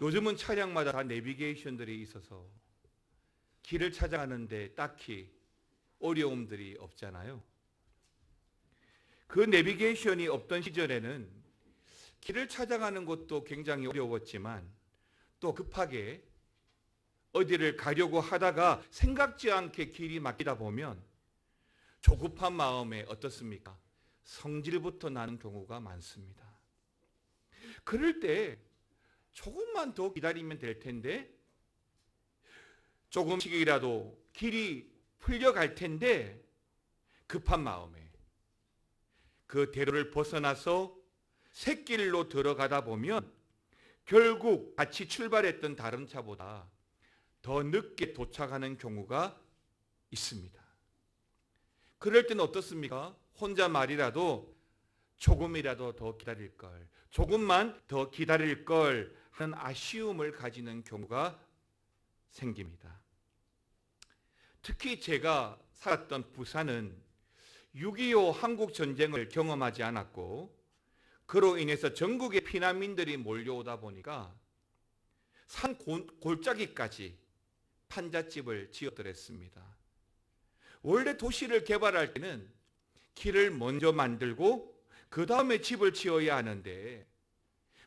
요즘은 차량마다 다 내비게이션들이 있어서 길을 찾아가는데 딱히 어려움들이 없잖아요. 그 내비게이션이 없던 시절에는 길을 찾아가는 것도 굉장히 어려웠지만 또 급하게 어디를 가려고 하다가 생각지 않게 길이 막히다 보면 조급한 마음에 어떻습니까? 성질부터 나는 경우가 많습니다. 그럴 때 조금만 더 기다리면 될 텐데, 조금씩이라도 길이 풀려갈 텐데, 급한 마음에 그 대로를 벗어나서 샛길로 들어가다 보면 결국 같이 출발했던 다른 차보다 더 늦게 도착하는 경우가 있습니다. 그럴 때는 어떻습니까? 혼자 말이라도 조금이라도 더 기다릴 걸, 조금만 더 기다릴 걸 하는 아쉬움을 가지는 경우가 생깁니다. 특히 제가 살았던 부산은 6.25 한국 전쟁을 경험하지 않았고, 그로 인해서 전국의 피난민들이 몰려오다 보니까 산 골짜기까지 판잣집을 지었더랬습니다. 원래 도시를 개발할 때는 길을 먼저 만들고 그 다음에 집을 지어야 하는데,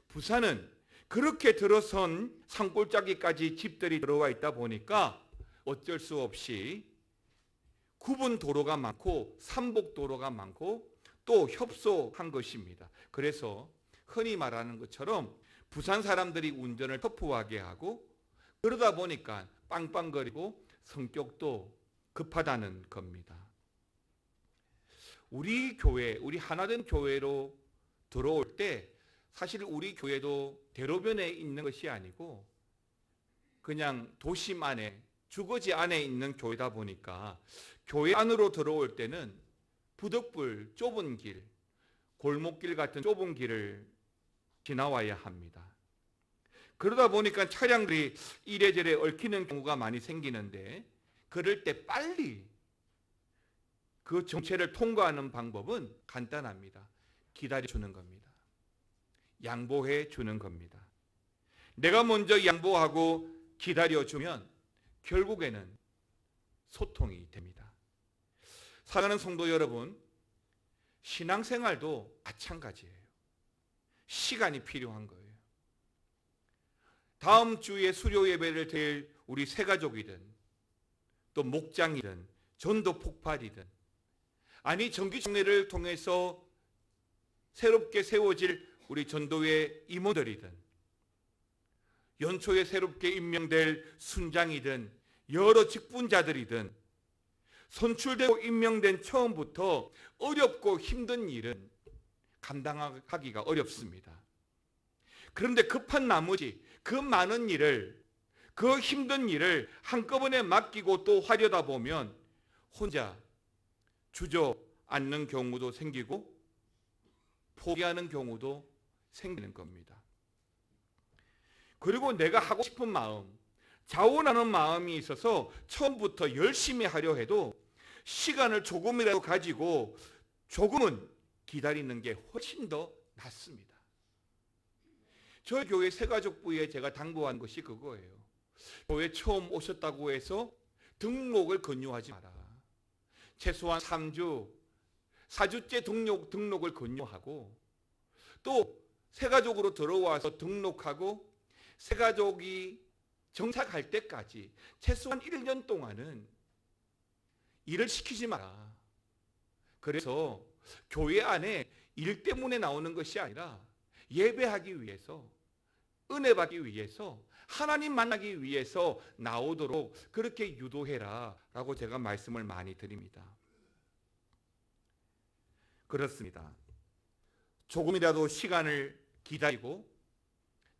부산은 그렇게 들어선 산골짜기까지 집들이 들어와 있다 보니까 어쩔 수 없이 구분 도로가 많고 삼복 도로가 많고 또 협소한 것입니다. 그래서 흔히 말하는 것처럼 부산 사람들이 운전을 터프하게 하고, 그러다 보니까 빵빵거리고 성격도 급하다는 겁니다. 우리 교회, 우리 하나된 교회로 들어올 때 사실 우리 교회도 대로변에 있는 것이 아니고 그냥 도심 안에, 주거지 안에 있는 교회다 보니까 교회 안으로 들어올 때는 부득불 좁은 길, 골목길 같은 좁은 길을 지나와야 합니다. 그러다 보니까 차량들이 이래저래 얽히는 경우가 많이 생기는데, 그럴 때 빨리 그 정체를 통과하는 방법은 간단합니다. 기다려주는 겁니다. 양보해 주는 겁니다. 내가 먼저 양보하고 기다려주면 결국에는 소통이 됩니다. 사랑하는 성도 여러분, 신앙생활도 마찬가지예요. 시간이 필요한 거예요. 다음 주에 수료 예배를 드릴 우리 새가족이든 또 목장이든 전도 폭발이든, 아니 정기총회를 통해서 새롭게 세워질 우리 전도회 임원들이든, 연초에 새롭게 임명될 순장이든 여러 직분자들이든, 선출되고 임명된 처음부터 어렵고 힘든 일은 감당하기가 어렵습니다. 그런데 급한 나머지 그 많은 일을, 그 힘든 일을 한꺼번에 맡기고 또 하려다 보면 혼자 주저앉는 경우도 생기고 포기하는 경우도 생기는 겁니다. 그리고 내가 하고 싶은 마음, 자원하는 마음이 있어서 처음부터 열심히 하려 해도 시간을 조금이라도 가지고 조금은 기다리는 게 훨씬 더 낫습니다. 저희 교회 새가족부에 제가 당부한 것이 그거예요. 교회 처음 오셨다고 해서 등록을 권유하지 마라. 최소한 3주, 4주째 등록을 권유하고, 또 새가족으로 들어와서 등록하고 새가족이 정착할 때까지 최소한 1년 동안은 일을 시키지 마라. 그래서 교회 안에 일 때문에 나오는 것이 아니라 예배하기 위해서, 은혜 받기 위해서, 하나님 만나기 위해서 나오도록 그렇게 유도해라 라고 제가 말씀을 많이 드립니다. 그렇습니다. 조금이라도 시간을 기다리고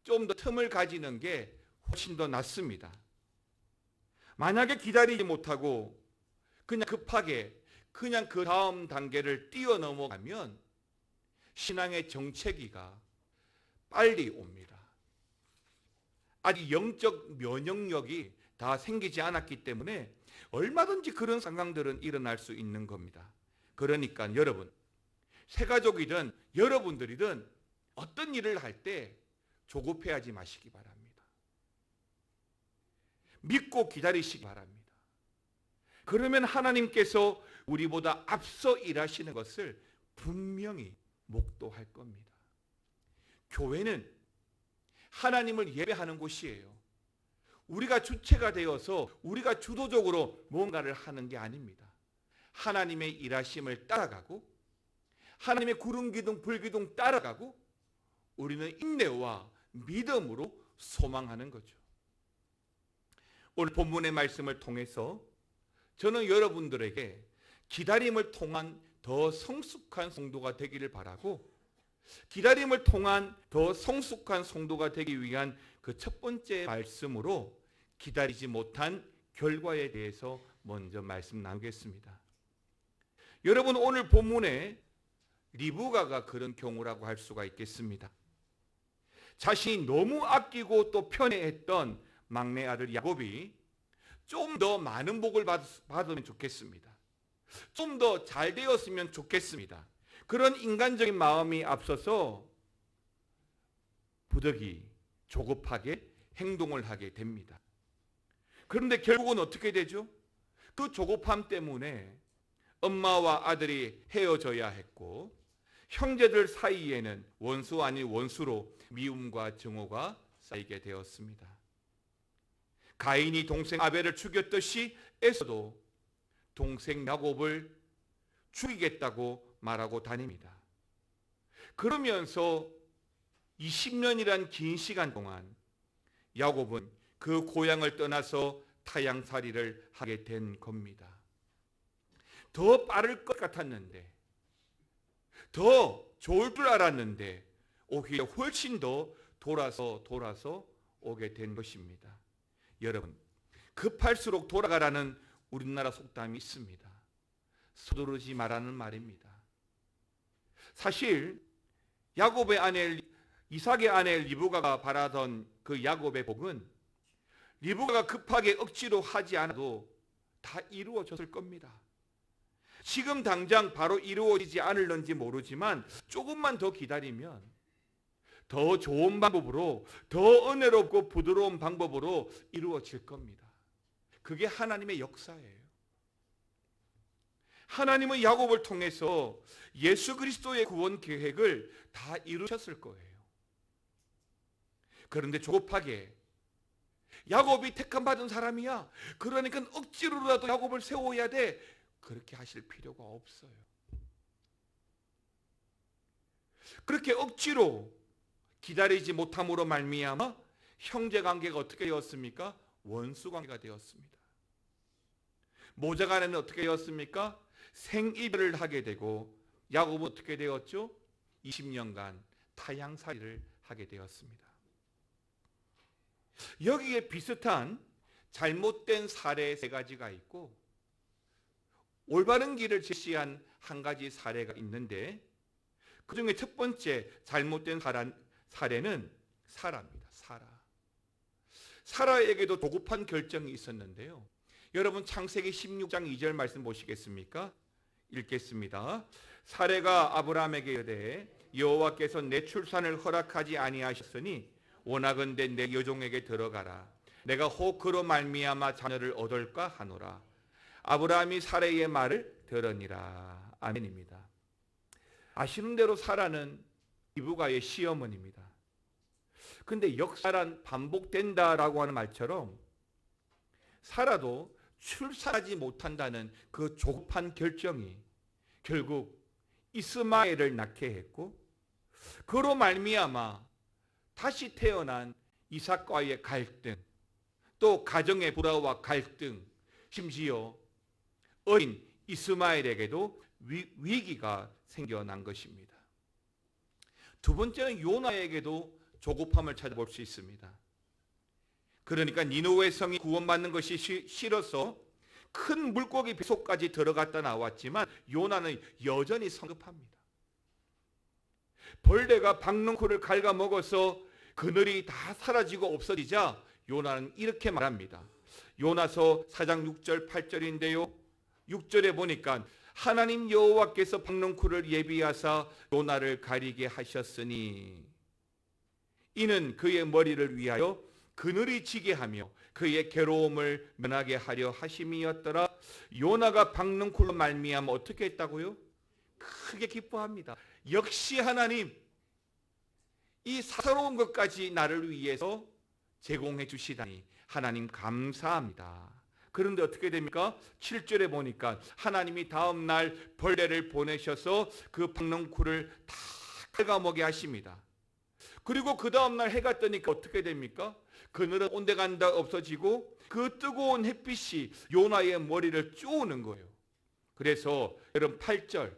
좀 더 틈을 가지는 게 훨씬 더 낫습니다. 만약에 기다리지 못하고 그냥 급하게 그냥 그 다음 단계를 뛰어넘어가면 신앙의 정체기가 빨리 옵니다. 아직 영적 면역력이 다 생기지 않았기 때문에 얼마든지 그런 상황들은 일어날 수 있는 겁니다. 그러니까 여러분, 새가족이든 여러분들이든 어떤 일을 할 때 조급해하지 마시기 바랍니다. 믿고 기다리시기 바랍니다. 그러면 하나님께서 우리보다 앞서 일하시는 것을 분명히 목도할 겁니다. 교회는 하나님을 예배하는 곳이에요. 우리가 주체가 되어서 우리가 주도적으로 뭔가를 하는 게 아닙니다. 하나님의 일하심을 따라가고 하나님의 구름 기둥 불 기둥 따라가고 우리는 인내와 믿음으로 소망하는 거죠. 오늘 본문의 말씀을 통해서 저는 여러분들에게 기다림을 통한 더 성숙한 성도가 되기를 바라고, 기다림을 통한 더 성숙한 성도가 되기 위한 그 첫 번째 말씀으로 기다리지 못한 결과에 대해서 먼저 말씀 나누겠습니다. 여러분, 오늘 본문에 리브가가 그런 경우라고 할 수가 있겠습니다. 자신이 너무 아끼고 또 편애했던 막내 아들 야곱이 좀 더 많은 복을 받으면 좋겠습니다. 좀 더 잘 되었으면 좋겠습니다. 그런 인간적인 마음이 앞서서 부득이 조급하게 행동을 하게 됩니다. 그런데 결국은 어떻게 되죠? 그 조급함 때문에 엄마와 아들이 헤어져야 했고, 형제들 사이에는 원수 아닌 원수로 미움과 증오가 쌓이게 되었습니다. 가인이 동생 아벨을 죽였듯이 에서도 동생 야곱을 죽이겠다고 말하고 다닙니다. 그러면서 20년이란 긴 시간 동안 야곱은 그 고향을 떠나서 타향살이를 하게 된 겁니다. 더 빠를 것 같았는데, 더 좋을 줄 알았는데 오히려 훨씬 더 돌아서 오게 된 것입니다. 여러분, 급할수록 돌아가라는 우리나라 속담이 있습니다. 서두르지 말라는 말입니다. 사실 야곱의 아내 이삭의 아내 리브가가 바라던 그 야곱의 복은 리브가가 급하게 억지로 하지 않아도 다 이루어졌을 겁니다. 지금 당장 바로 이루어지지 않을는지 모르지만 조금만 더 기다리면 더 좋은 방법으로, 더 은혜롭고 부드러운 방법으로 이루어질 겁니다. 그게 하나님의 역사예요. 하나님은 야곱을 통해서 예수 그리스도의 구원 계획을 다 이루셨을 거예요. 그런데 조급하게 야곱이 택함받은 사람이야, 그러니까 억지로라도 야곱을 세워야 돼, 그렇게 하실 필요가 없어요. 그렇게 억지로 기다리지 못함으로 말미암아 형제관계가 어떻게 되었습니까? 원수관계가 되었습니다. 모자간에는 어떻게 되었습니까? 생이별을 하게 되고 야곱은 어떻게 되었죠? 20년간 타향살이를 하게 되었습니다. 여기에 비슷한 잘못된 사례 세 가지가 있고 올바른 길을 제시한 한 가지 사례가 있는데, 그 중에 첫 번째 잘못된 사례는 사라입니다. 사라에게도 조급한 결정이 있었는데요. 여러분, 창세기 16장 2절 말씀 보시겠습니까? 읽겠습니다. 사레가 아브라함에게 이르되 여호와께서 내 출산을 허락하지 아니하셨으니 원하건대 내 여종에게 들어가라. 내가 혹 그로 말미암아 자녀를 얻을까 하노라. 아브라함이 사레의 말을 들으니라. 아멘입니다. 아시는 대로 사라는 리브가의 시어머니입니다. 근데 역사란 반복된다라고 하는 말처럼 사라도 출산하지 못한다는 그 조급한 결정이 결국 이스마엘을 낳게 했고, 그로 말미암아 다시 태어난 이삭과의 갈등, 또 가정의 불화와 갈등, 심지어 어린 이스마엘에게도 위기가 생겨난 것입니다. 두 번째는 요나에게도 조급함을 찾아볼 수 있습니다. 그러니까 니느웨 성이 구원받는 것이 싫어서 큰 물고기 뱃속까지 들어갔다 나왔지만 요나는 여전히 성급합니다. 벌레가 박넝쿨을 갉아먹어서 그늘이 다 사라지고 없어지자 요나는 이렇게 말합니다. 요나서 4장 6절 8절인데요. 6절에 보니까 하나님 여호와께서 박넝쿨을 예비하사 요나를 가리게 하셨으니 이는 그의 머리를 위하여 그늘이 지게 하며 그의 괴로움을 면하게 하려 하심이었더라. 요나가 박는 굴로 말미암아 어떻게 했다고요? 크게 기뻐합니다. 역시 하나님, 이 사사로운 것까지 나를 위해서 제공해 주시다니 하나님 감사합니다. 그런데 어떻게 됩니까? 7절에 보니까 하나님이 다음 날 벌레를 보내셔서 그 박는 굴을 다 갉아먹게 하십니다. 그리고 그 다음 날 해가 뜨니까 어떻게 됩니까? 그늘은 온데간다 없어지고 그 뜨거운 햇빛이 요나의 머리를 쪼우는 거예요. 그래서 여러분 8절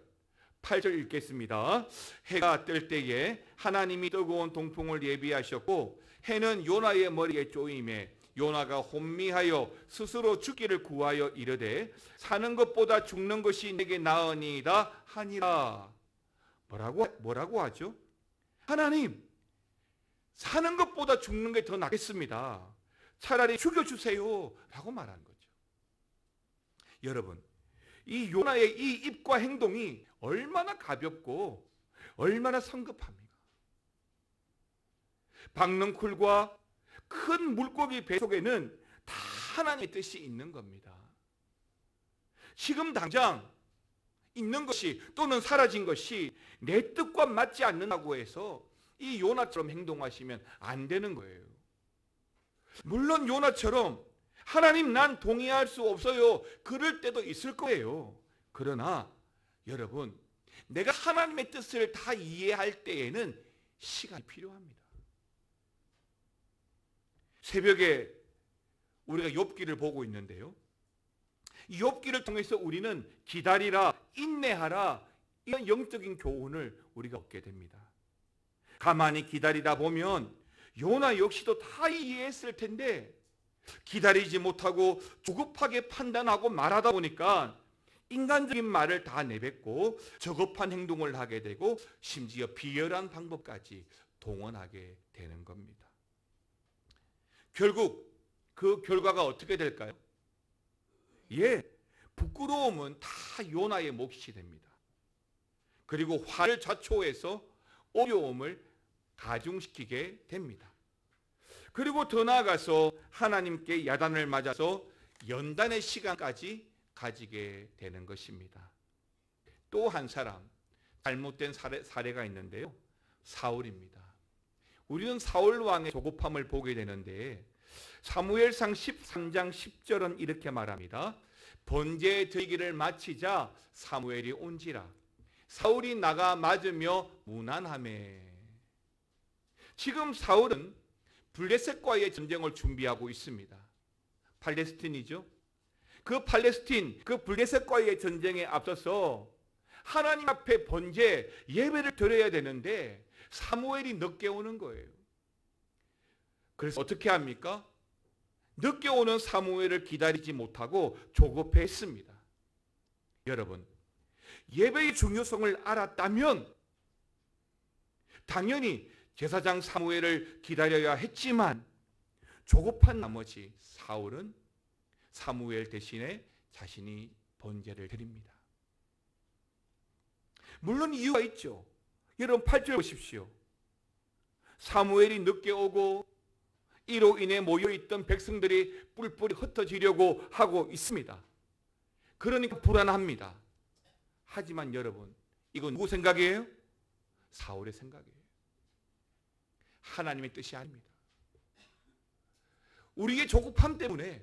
읽겠습니다. 해가 뜰 때에 하나님이 뜨거운 동풍을 예비하셨고 해는 요나의 머리에 쪼임에 요나가 혼미하여 스스로 죽기를 구하여 이르되 사는 것보다 죽는 것이 내게 나으니이다 하니라. 뭐라고 하죠? 하나님, 사는 것보다 죽는 게 더 낫겠습니다. 차라리 죽여주세요 라고 말하는 거죠. 여러분, 이 요나의 이 입과 행동이 얼마나 가볍고 얼마나 성급합니까? 박는 굴과 큰 물고기 배 속에는 다 하나님의 뜻이 있는 겁니다. 지금 당장 있는 것이 또는 사라진 것이 내 뜻과 맞지 않는다고 해서 이 요나처럼 행동하시면 안 되는 거예요. 물론 요나처럼 하나님 난 동의할 수 없어요 그럴 때도 있을 거예요. 그러나 여러분, 내가 하나님의 뜻을 다 이해할 때에는 시간이 필요합니다. 새벽에 우리가 욥기를 보고 있는데요, 이 욥기를 통해서 우리는 기다리라, 인내하라, 이런 영적인 교훈을 우리가 얻게 됩니다. 가만히 기다리다 보면 요나 역시도 다 이해했을 텐데 기다리지 못하고 조급하게 판단하고 말하다 보니까 인간적인 말을 다 내뱉고 저급한 행동을 하게 되고 심지어 비열한 방법까지 동원하게 되는 겁니다. 결국 그 결과가 어떻게 될까요? 부끄러움은 다 요나의 몫이 됩니다. 그리고 화를 자초해서 어려움을 가중시키게 됩니다. 그리고 더 나아가서 하나님께 야단을 맞아서 연단의 시간까지 가지게 되는 것입니다. 또 한 사람, 잘못된 사례가 있는데요, 사울입니다. 우리는 사울 왕의 조급함을 보게 되는데 사무엘상 13장 10절은 이렇게 말합니다. 번제 드리기를 마치자 사무엘이 온지라 사울이 나가 맞으며 무난하매. 지금 사울은 블레셋과의 전쟁을 준비하고 있습니다. 팔레스틴이죠. 그 블레셋과의 전쟁에 앞서서 하나님 앞에 번제 예배를 드려야 되는데 사무엘이 늦게 오는 거예요. 그래서 어떻게 합니까? 늦게 오는 사무엘을 기다리지 못하고 조급해했습니다. 여러분, 예배의 중요성을 알았다면 당연히 제사장 사무엘을 기다려야 했지만 조급한 나머지 사울은 사무엘 대신에 자신이 번제를 드립니다. 물론 이유가 있죠. 여러분 8절 보십시오. 사무엘이 늦게 오고 이로 인해 모여있던 백성들이 뿔뿔이 흩어지려고 하고 있습니다. 그러니까 불안합니다. 하지만 여러분, 이건 누구 생각이에요? 사울의 생각이에요. 하나님의 뜻이 아닙니다. 우리의 조급함 때문에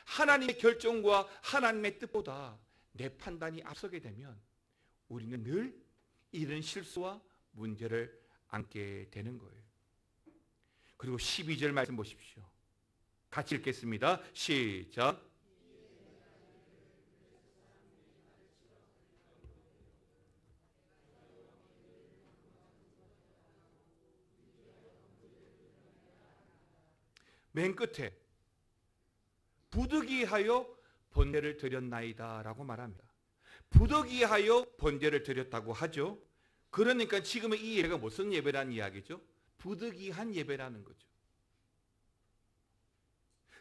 하나님의 결정과 하나님의 뜻보다 내 판단이 앞서게 되면 우리는 늘 이런 실수와 문제를 안게 되는 거예요. 그리고 12절 말씀 보십시오. 같이 읽겠습니다. 시작. 맨 끝에 부득이하여 번제를 드렸나이다 라고 말합니다. 부득이하여 번제를 드렸다고 하죠. 그러니까 지금의 이 예배가 무슨 예배라는 이야기죠? 부득이한 예배라는 거죠.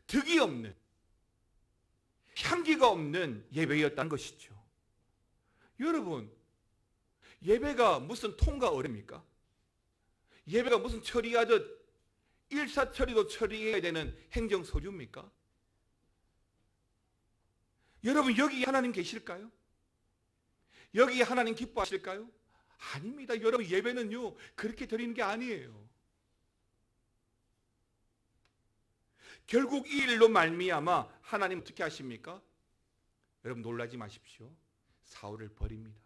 득이 없는, 향기가 없는 예배였다는 것이죠. 여러분, 예배가 무슨 통과 어렵니까? 예배가 무슨 처리하듯 일사처리도 처리해야 되는 행정서류입니까? 여러분, 여기 하나님 계실까요? 여기 하나님 기뻐하실까요? 아닙니다. 여러분, 예배는요 그렇게 드리는 게 아니에요. 결국 이 일로 말미암아 하나님 어떻게 하십니까? 여러분, 놀라지 마십시오. 사울을 버립니다.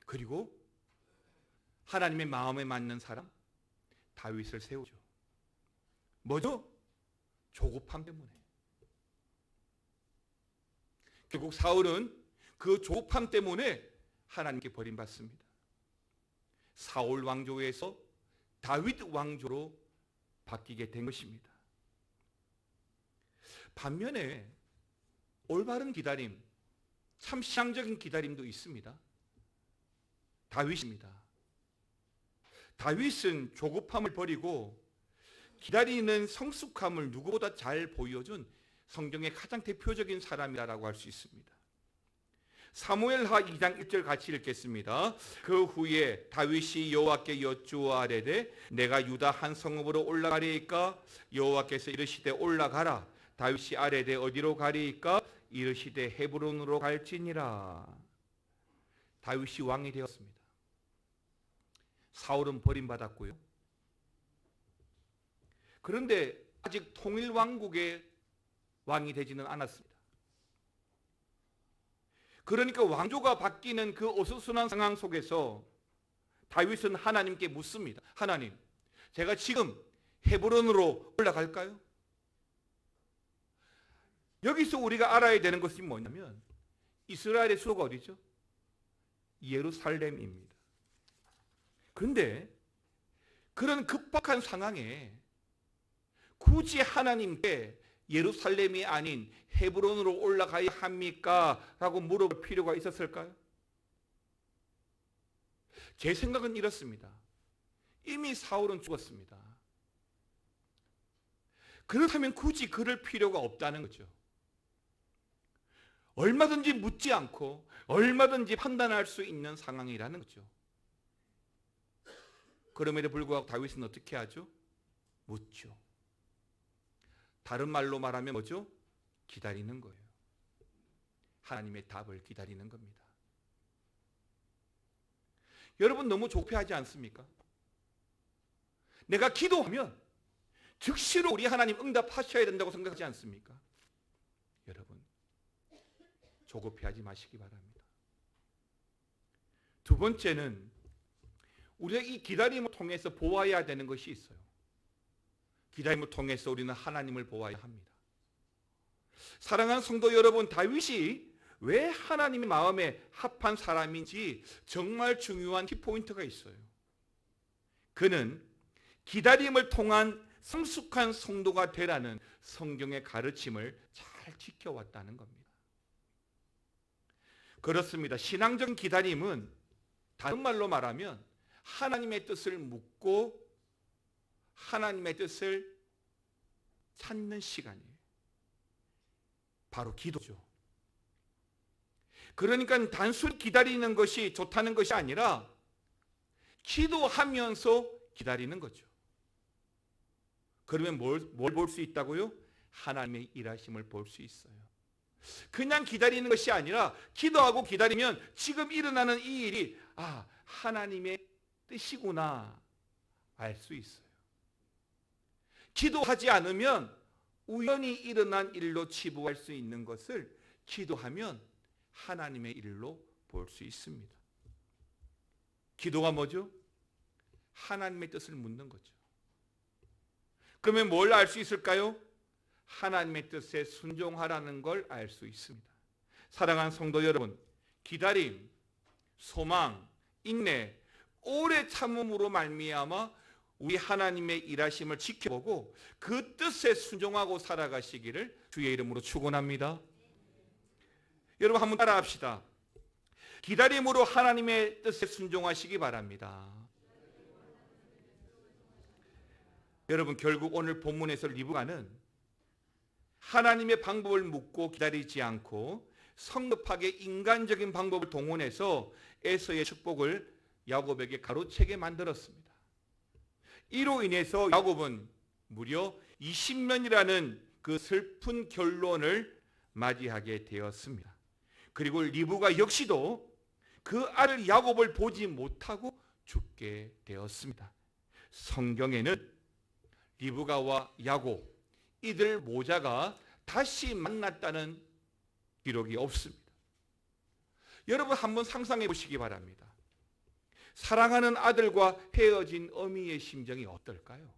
그리고 하나님의 마음에 맞는 사람 다윗을 세우죠. 뭐죠? 조급함 때문에. 결국 사울은 그 조급함 때문에 하나님께 버림받습니다. 사울 왕조에서 다윗 왕조로 바뀌게 된 것입니다. 반면에 올바른 기다림, 참 신앙적인 기다림도 있습니다. 다윗입니다. 다윗은 조급함을 버리고 기다리는 성숙함을 누구보다 잘 보여준 성경의 가장 대표적인 사람이라고 할 수 있습니다. 사무엘하 2장 1절 같이 읽겠습니다. 그 후에 다윗이 여호와께 여쭈아뢰되 내가 유다 한 성읍으로 올라가리이까? 여호와께서 이르시되 올라가라. 다윗이 아뢰되 어디로 가리이까? 이르시되 헤브론으로 갈지니라. 다윗이 왕이 되었습니다. 사울은 버림받았고요. 그런데 아직 통일왕국의 왕이 되지는 않았습니다. 그러니까 왕조가 바뀌는 그 어수선한 상황 속에서 다윗은 하나님께 묻습니다. 하나님, 제가 지금 헤브론으로 올라갈까요? 여기서 우리가 알아야 되는 것이 뭐냐면 이스라엘의 수도가 어디죠? 예루살렘입니다. 그런데 그런 급박한 상황에 굳이 하나님께 예루살렘이 아닌 헤브론으로 올라가야 합니까? 라고 물어볼 필요가 있었을까요? 제 생각은 이렇습니다. 이미 사울은 죽었습니다. 그렇다면 굳이 그럴 필요가 없다는 거죠. 얼마든지 묻지 않고 얼마든지 판단할 수 있는 상황이라는 거죠. 그럼에도 불구하고 다윗은 어떻게 하죠? 묻죠. 다른 말로 말하면 뭐죠? 기다리는 거예요. 하나님의 답을 기다리는 겁니다. 여러분, 너무 조급해하지 않습니까? 내가 기도하면 즉시로 우리 하나님 응답하셔야 된다고 생각하지 않습니까? 여러분, 조급해하지 마시기 바랍니다. 두 번째는 우리가 이 기다림을 통해서 보아야 되는 것이 있어요. 기다림을 통해서 우리는 하나님을 보아야 합니다. 사랑하는 성도 여러분, 다윗이 왜 하나님의 마음에 합한 사람인지 정말 중요한 키포인트가 있어요. 그는 기다림을 통한 성숙한 성도가 되라는 성경의 가르침을 잘 지켜왔다는 겁니다. 그렇습니다. 신앙적인 기다림은 다른 말로 말하면 하나님의 뜻을 묻고 하나님의 뜻을 찾는 시간이에요. 바로 기도죠. 그러니까 단순히 기다리는 것이 좋다는 것이 아니라 기도하면서 기다리는 거죠. 그러면 뭘 볼 수 있다고요? 하나님의 일하심을 볼 수 있어요. 그냥 기다리는 것이 아니라 기도하고 기다리면 지금 일어나는 이 일이 하나님의 뜻이구나 알 수 있어요. 기도하지 않으면 우연히 일어난 일로 치부할 수 있는 것을 기도하면 하나님의 일로 볼 수 있습니다. 기도가 뭐죠? 하나님의 뜻을 묻는 거죠. 그러면 뭘 알 수 있을까요? 하나님의 뜻에 순종하라는 걸 알 수 있습니다. 사랑하는 성도 여러분, 기다림, 소망, 인내, 오래 참음으로 말미암아 우리 하나님의 일하심을 지켜보고 그 뜻에 순종하고 살아가시기를 주의 이름으로 축원합니다. 여러분, 한번 따라합시다. 기다림으로 하나님의 뜻에 순종하시기 바랍니다. 여러분, 결국 오늘 본문에서 리브가는 하나님의 방법을 묻고 기다리지 않고 성급하게 인간적인 방법을 동원해서 에서의 축복을 야곱에게 가로채게 만들었습니다. 이로 인해서 야곱은 무려 20년이라는 그 슬픈 결론을 맞이하게 되었습니다. 그리고 리브가 역시도 그 아들 야곱을 보지 못하고 죽게 되었습니다. 성경에는 리브가와 야곱 이들 모자가 다시 만났다는 기록이 없습니다. 여러분 한번 상상해 보시기 바랍니다. 사랑하는 아들과 헤어진 어미의 심정이 어떨까요?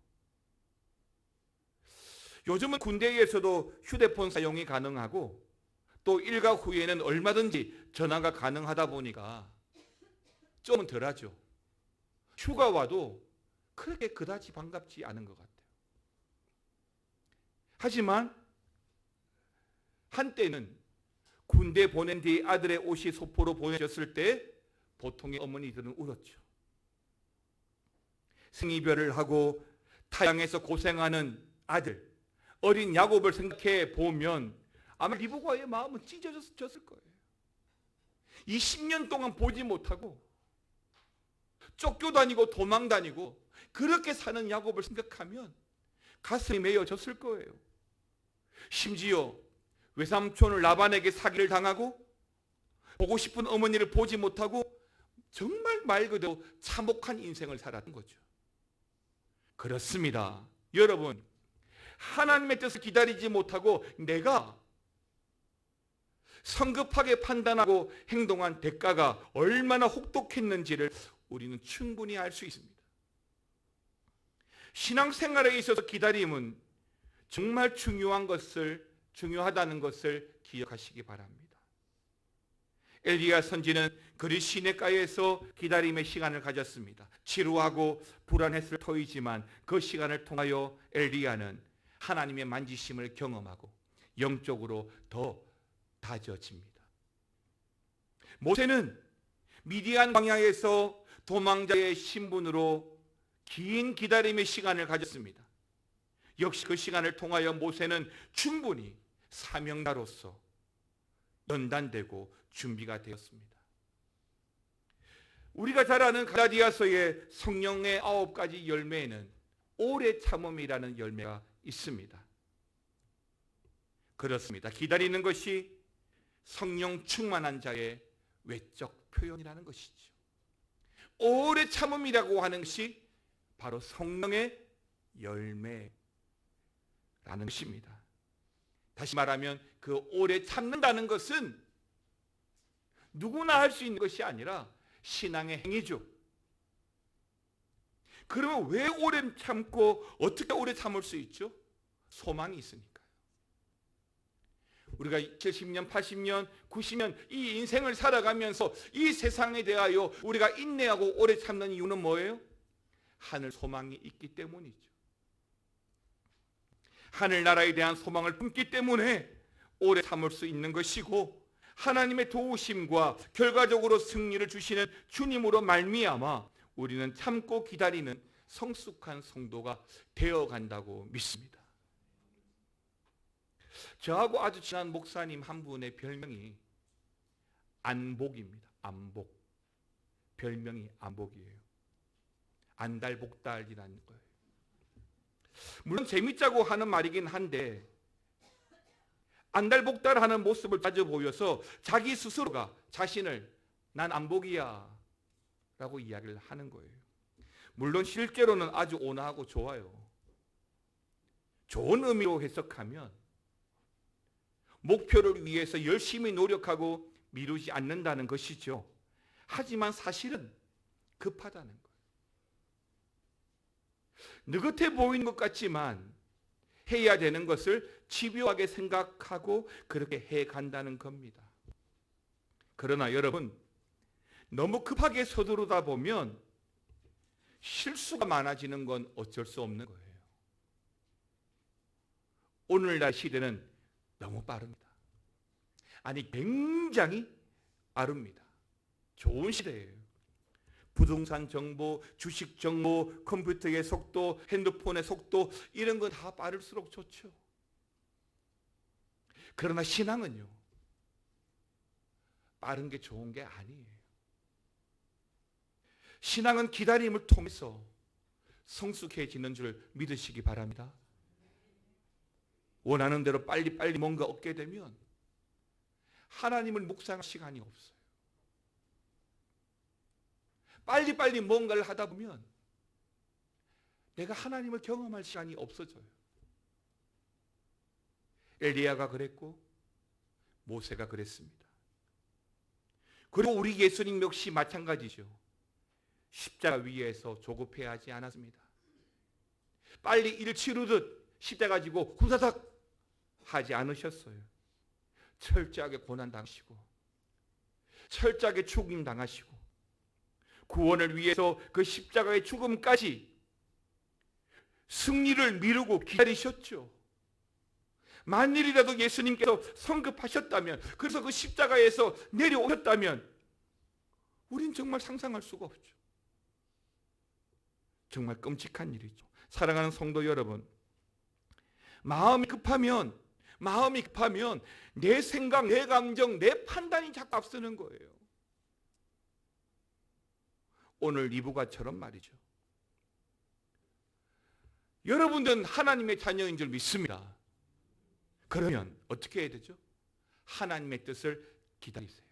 요즘은 군대에서도 휴대폰 사용이 가능하고 또 일과 후에는 얼마든지 전화가 가능하다 보니까 좀은 덜하죠. 휴가 와도 그렇게 그다지 반갑지 않은 것 같아요. 하지만 한때는 군대 보낸 뒤 아들의 옷이 소포로 보내졌을 때 보통의 어머니들은 울었죠. 생이별을 하고 타양에서 고생하는 아들, 어린 야곱을 생각해 보면 아마 리브가의 마음은 찢어졌을 거예요. 20년 동안 보지 못하고 쫓겨다니고 도망다니고 그렇게 사는 야곱을 생각하면 가슴이 메어졌을 거예요. 심지어 외삼촌을 라반에게 사기를 당하고 보고 싶은 어머니를 보지 못하고 정말 말 그대로 참혹한 인생을 살았던 거죠. 그렇습니다. 여러분, 하나님의 뜻을 기다리지 못하고 내가 성급하게 판단하고 행동한 대가가 얼마나 혹독했는지를 우리는 충분히 알 수 있습니다. 신앙생활에 있어서 기다림은 정말 중요하다는 것을 기억하시기 바랍니다. 엘리야 선지는 그리 시내가에서 기다림의 시간을 가졌습니다. 지루하고 불안했을 터이지만 그 시간을 통하여 엘리야는 하나님의 만지심을 경험하고 영적으로 더 다져집니다. 모세는 미디안 광야에서 도망자의 신분으로 긴 기다림의 시간을 가졌습니다. 역시 그 시간을 통하여 모세는 충분히 사명자로서 연단되고 준비가 되었습니다. 우리가 잘 아는 갈라디아서의 성령의 9가지 열매에는 오래 참음이라는 열매가 있습니다. 그렇습니다. 기다리는 것이 성령 충만한 자의 외적 표현이라는 것이죠. 오래 참음이라고 하는 것이 바로 성령의 열매라는 것입니다. 다시 말하면 그 오래 참는다는 것은 누구나 할 수 있는 것이 아니라 신앙의 행위죠. 그러면 왜 오래 참고 어떻게 오래 참을 수 있죠? 소망이 있으니까요. 우리가 70년, 80년, 90년 이 인생을 살아가면서 이 세상에 대하여 우리가 인내하고 오래 참는 이유는 뭐예요? 하늘 소망이 있기 때문이죠. 하늘나라에 대한 소망을 품기 때문에 오래 참을 수 있는 것이고, 하나님의 도우심과 결과적으로 승리를 주시는 주님으로 말미암아 우리는 참고 기다리는 성숙한 성도가 되어간다고 믿습니다. 저하고 아주 친한 목사님 한 분의 별명이 안복입니다. 안복. 별명이 안복이에요. 안달복달이라는 거예요. 물론 재밌자고 하는 말이긴 한데 안달복달하는 모습을 자주 보여서 자기 스스로가 자신을 난 안복이야 라고 이야기를 하는 거예요. 물론 실제로는 아주 온화하고 좋아요. 좋은 의미로 해석하면 목표를 위해서 열심히 노력하고 미루지 않는다는 것이죠. 하지만 사실은 급하다는 거예요. 느긋해 보이는 것 같지만 해야 되는 것을 집요하게 생각하고 그렇게 해간다는 겁니다. 그러나 여러분, 너무 급하게 서두르다 보면 실수가 많아지는 건 어쩔 수 없는 거예요. 오늘날 시대는 너무 빠릅니다. 아니, 굉장히 빠릅니다. 좋은 시대예요. 부동산 정보, 주식 정보, 컴퓨터의 속도, 핸드폰의 속도, 이런 건 다 빠를수록 좋죠. 그러나 신앙은요, 빠른 게 좋은 게 아니에요. 신앙은 기다림을 통해서 성숙해지는 줄 믿으시기 바랍니다. 원하는 대로 빨리빨리 뭔가 얻게 되면 하나님을 묵상할 시간이 없어요. 빨리빨리 뭔가를 하다 보면 내가 하나님을 경험할 시간이 없어져요. 엘리야가 그랬고 모세가 그랬습니다. 그리고 우리 예수님 역시 마찬가지죠. 십자가 위에서 조급해 하지 않았습니다. 빨리 일 치르듯 십자가 가지고 후다닥 하지 않으셨어요. 철저하게 고난 당하시고 철저하게 죽임 당하시고 구원을 위해서 그 십자가의 죽음까지 승리를 미루고 기다리셨죠. 만일이라도 예수님께서 성급하셨다면, 그래서 그 십자가에서 내려오셨다면 우린 정말 상상할 수가 없죠. 정말 끔찍한 일이죠. 사랑하는 성도 여러분, 마음이 급하면 내 생각, 내 감정, 내 판단이 자꾸 앞서는 거예요. 오늘 이부가처럼 말이죠. 여러분들은 하나님의 자녀인 줄 믿습니다. 그러면 어떻게 해야 되죠? 하나님의 뜻을 기다리세요.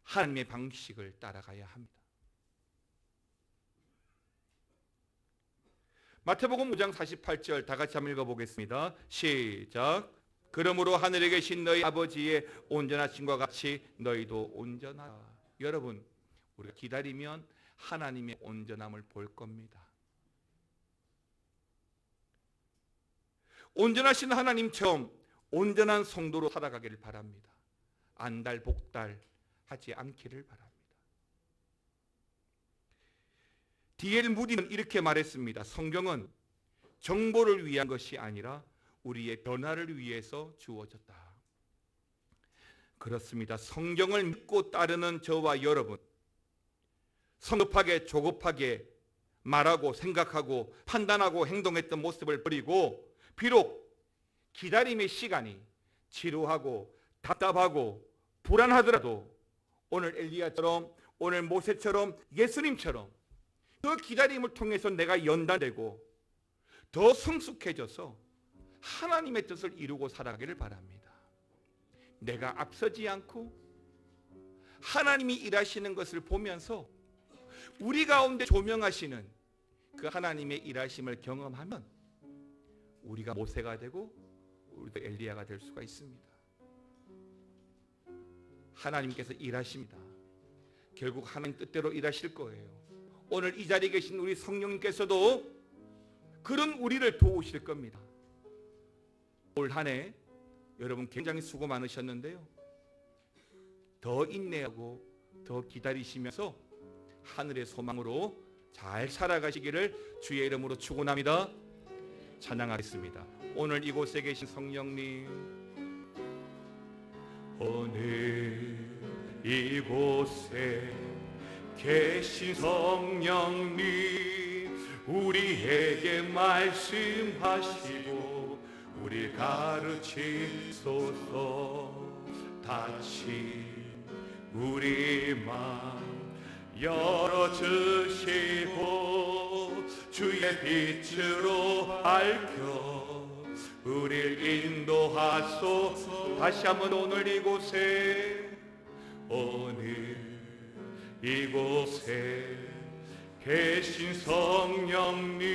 하나님의 방식을 따라가야 합니다. 마태복음 5장 48절 다 같이 한번 읽어보겠습니다. 시작. 그러므로 하늘에 계신 너희 아버지의 온전하심과 같이 너희도 온전하라. 여러분, 우리가 기다리면 하나님의 온전함을 볼 겁니다. 온전하신 하나님처럼 온전한 성도로 살아가기를 바랍니다. 안달복달 하지 않기를 바랍니다. D.L. 무디는 이렇게 말했습니다. 성경은 정보를 위한 것이 아니라 우리의 변화를 위해서 주어졌다. 그렇습니다. 성경을 믿고 따르는 저와 여러분, 성급하게 조급하게 말하고 생각하고 판단하고 행동했던 모습을 버리고, 비록 기다림의 시간이 지루하고 답답하고 불안하더라도 오늘 엘리야처럼, 오늘 모세처럼, 예수님처럼 그 기다림을 통해서 내가 연단되고 더 성숙해져서 하나님의 뜻을 이루고 살아가기를 바랍니다. 내가 앞서지 않고 하나님이 일하시는 것을 보면서 우리 가운데 조명하시는 그 하나님의 일하심을 경험하면 우리가 모세가 되고 우리도 엘리야가 될 수가 있습니다. 하나님께서 일하십니다. 결국 하나님 뜻대로 일하실 거예요. 오늘 이 자리에 계신 우리 성령님께서도 그런 우리를 도우실 겁니다. 올 한 해 여러분 굉장히 수고 많으셨는데요. 더 인내하고 더 기다리시면서 하늘의 소망으로 잘 살아가시기를 주의 이름으로 축원합니다. 찬양하겠습니다. 오늘 이곳에 계신 성령님, 오늘 이곳에 계신 성령님, 우리에게 말씀하시고 우리 가르치소서. 다시 우리 맘 열어주시고 주의 빛으로 밝혀 우리를 인도하소서. 다시 한번 오늘 이곳에 계신 성령님,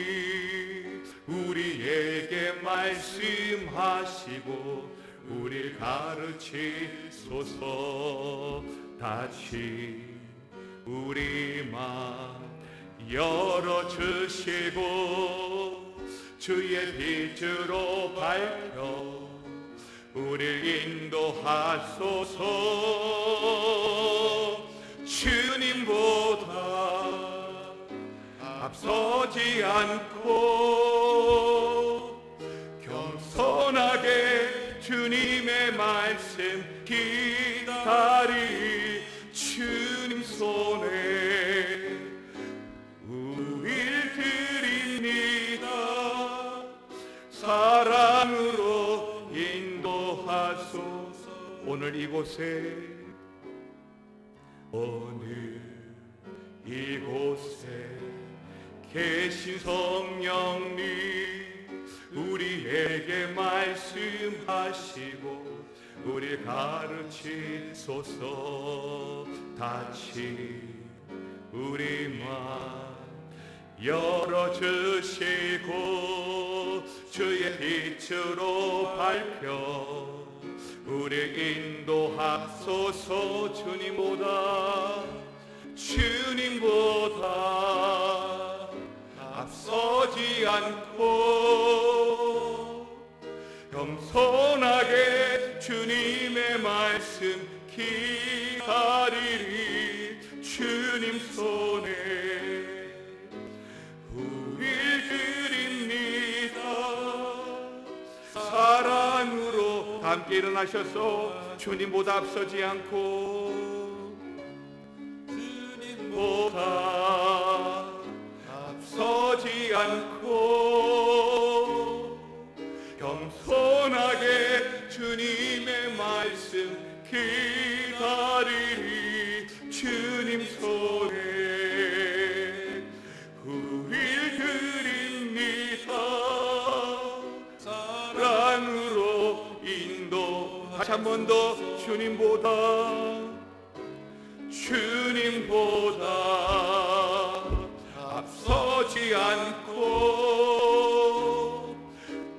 우리에게 말씀하시고 우리를 가르치소서. 다시 우리 맘 열어주시고 주의 빛으로 밝혀 우리를 인도하소서. 주님보다 앞서지 않고 겸손하게 주님의 말씀 기다리 주님 손에 우릴 드립니다. 사랑으로 인도하소서. 오늘 이곳에 계신 성령님, 우리에게 말씀하시고 우리 가르치소서. 다시 우리 맘 열어주시고 주의 빛으로 밝혀 우리 인도하소서. 주님보다 앞서지 않고 겸손하게 주님의 말씀 기다리리. 주님 손에 우릴 드립니다. 사랑으로 함께 일어나셔서 주님보다 앞서지 않고 주님보다 앞서지 않고 겸손하게 주님의 말씀 기다리리. 주님 손에 우릴 드립니다. 사랑으로 인도. 다시 한 번 더. 주님보다 앞서지 않고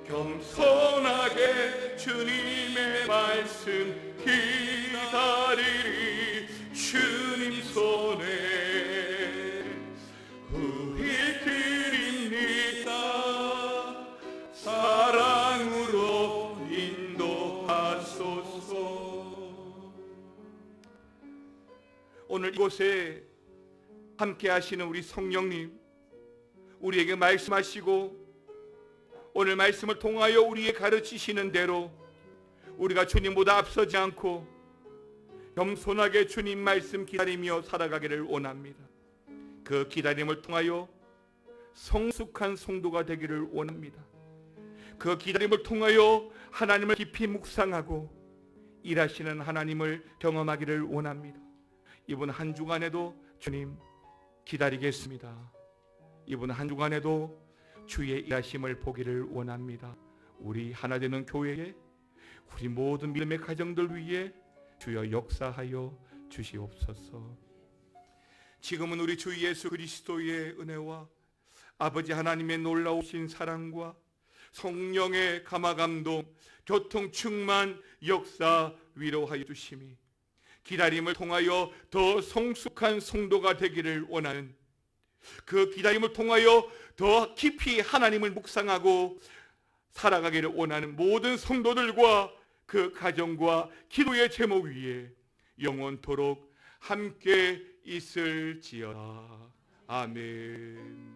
겸손하게 주님의 말씀 기다리리. 주님 손에 우릴 드립니다. 사랑으로 인도하소서. 오늘 이곳에 함께 하시는 우리 성령님, 우리에게 말씀하시고 오늘 말씀을 통하여 우리에게 가르치시는 대로 우리가 주님보다 앞서지 않고 겸손하게 주님 말씀 기다리며 살아가기를 원합니다. 그 기다림을 통하여 성숙한 성도가 되기를 원합니다. 그 기다림을 통하여 하나님을 깊이 묵상하고 일하시는 하나님을 경험하기를 원합니다. 이번 한 주간에도 주님 기다리겠습니다. 이번 한 주간에도 주의 일하심을 보기를 원합니다. 우리 하나 되는 교회에 우리 모든 믿음의 가정들 위해 주여 역사하여 주시옵소서. 지금은 우리 주 예수 그리스도의 은혜와 아버지 하나님의 놀라우신 사랑과 성령의 감화감동 교통 충만 역사 위로하여 주심이 기다림을 통하여 더 성숙한 성도가 되기를 원하는, 그 기다림을 통하여 더 깊이 하나님을 묵상하고 살아가기를 원하는 모든 성도들과 그 가정과 기도의 제목 위에 영원토록 함께 있을지어다. 아멘.